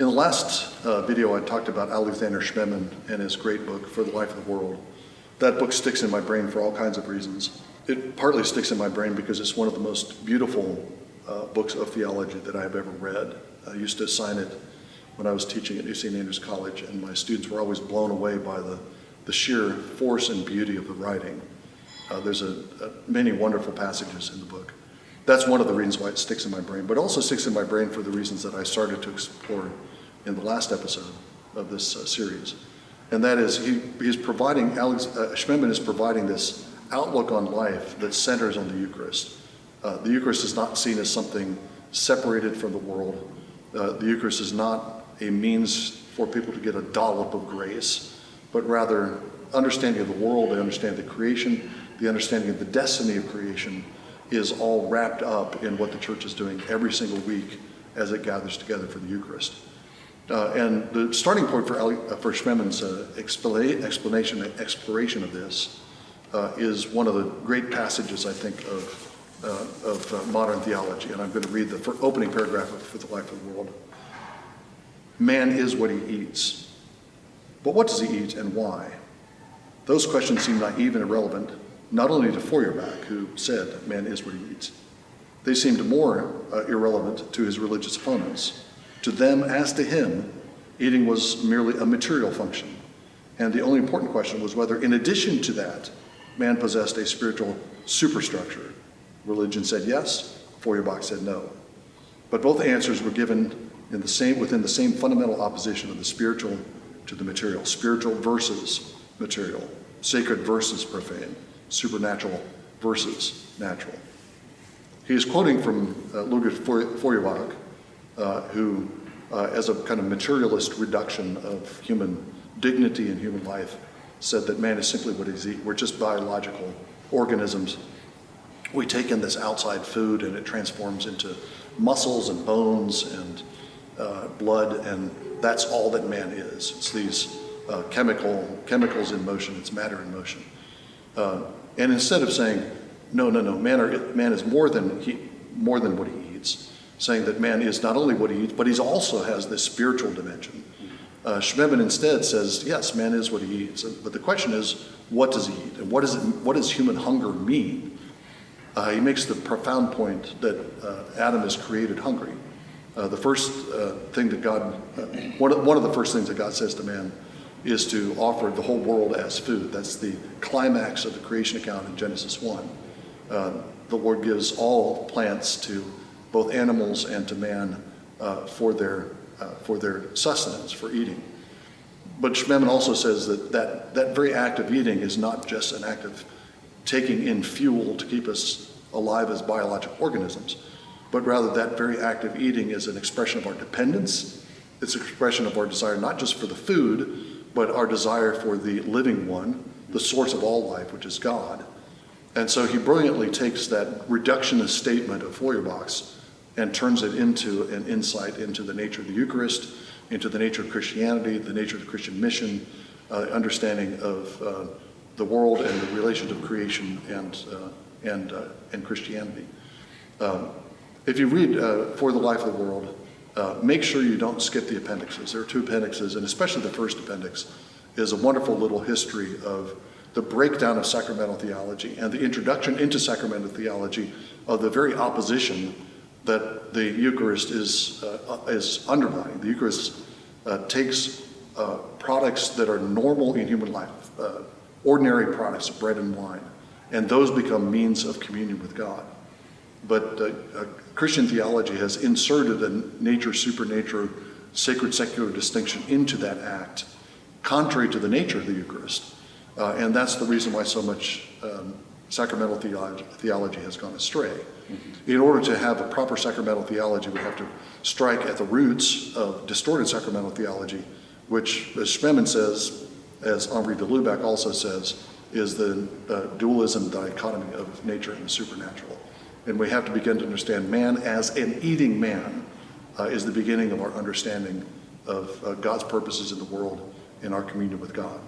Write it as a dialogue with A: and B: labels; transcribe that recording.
A: In the last video, I talked about Alexander Schmemann and his great book, For the Life of the World. That book sticks in my brain for all kinds of reasons. It partly sticks in my brain because it's one of the most beautiful books of theology that I have ever read. I used to assign it when I was teaching at New St. Andrews College, and my students were always blown away by the sheer force and beauty of the writing. There's many wonderful passages in the book. That's one of the reasons why it sticks in my brain, but it also sticks in my brain for the reasons that I started to explore in the last episode of this series. And that is, Schmemann is providing this outlook on life that centers on the Eucharist. The Eucharist is not seen as something separated from the world. The Eucharist is not a means for people to get a dollop of grace, but rather understanding of the world, the understanding of the creation, the understanding of the destiny of creation is all wrapped up in what the church is doing every single week as it gathers together for the Eucharist. And the starting point for Schmemann's exploration of this is one of the great passages, I think, of modern theology. And I'm going to read the opening paragraph of For the Life of the World. Man is what he eats. But what does he eat and why? Those questions seem naive and irrelevant, not only to Feuerbach, who said man is what he eats. They seemed more irrelevant to his religious opponents. To them, as to him, eating was merely a material function. And the only important question was whether, in addition to that, man possessed a spiritual superstructure. Religion said yes, Feuerbach said no. But both answers were given within the same fundamental opposition of the spiritual to the material. Spiritual versus material. Sacred versus profane. Supernatural versus natural. He is quoting from Ludwig Feuerbach, who, as a kind of materialist reduction of human dignity and human life, said that man is simply what he's eating. We're just biological organisms. We take in this outside food and it transforms into muscles and bones and blood, and that's all that man is. It's these chemicals in motion, it's matter in motion. And instead of saying, no, man is more than what he eats, saying that man is not only what he eats, but he also has this spiritual dimension. Schmemann instead says, yes, man is what he eats, but the question is, what does he eat? And what does human hunger mean? He makes the profound point that Adam is created hungry. The first thing that God, one of the first things that God says to man is to offer the whole world as food. That's the climax of the creation account in Genesis 1. The Lord gives all plants to both animals and to man for their sustenance, for eating. But Schmemann also says that very act of eating is not just an act of taking in fuel to keep us alive as biological organisms, but rather that very act of eating is an expression of our dependence. It's an expression of our desire not just for the food, but our desire for the living one, the source of all life, which is God. And so he brilliantly takes that reductionist statement of Feuerbach's and turns it into an insight into the nature of the Eucharist, into the nature of Christianity, the nature of the Christian mission, understanding of the world and the relations of creation and Christianity. If you read For the Life of the World, make sure you don't skip the appendixes. There are two appendixes, and especially the first appendix is a wonderful little history of the breakdown of sacramental theology and the introduction into sacramental theology of the very opposition that the Eucharist is undermining. The Eucharist takes products that are normal in human life, ordinary products of bread and wine, and those become means of communion with God. But Christian theology has inserted a nature-supernature, sacred-secular distinction into that act, contrary to the nature of the Eucharist. And that's the reason why so much sacramental theology has gone astray. In order to have a proper sacramental theology, we have to strike at the roots of distorted sacramental theology, which, as Schmemann says, as Henri de Lubac also says, is the dualism dichotomy of nature and the supernatural. And we have to begin to understand man as an eating man is the beginning of our understanding of God's purposes in the world and our communion with God.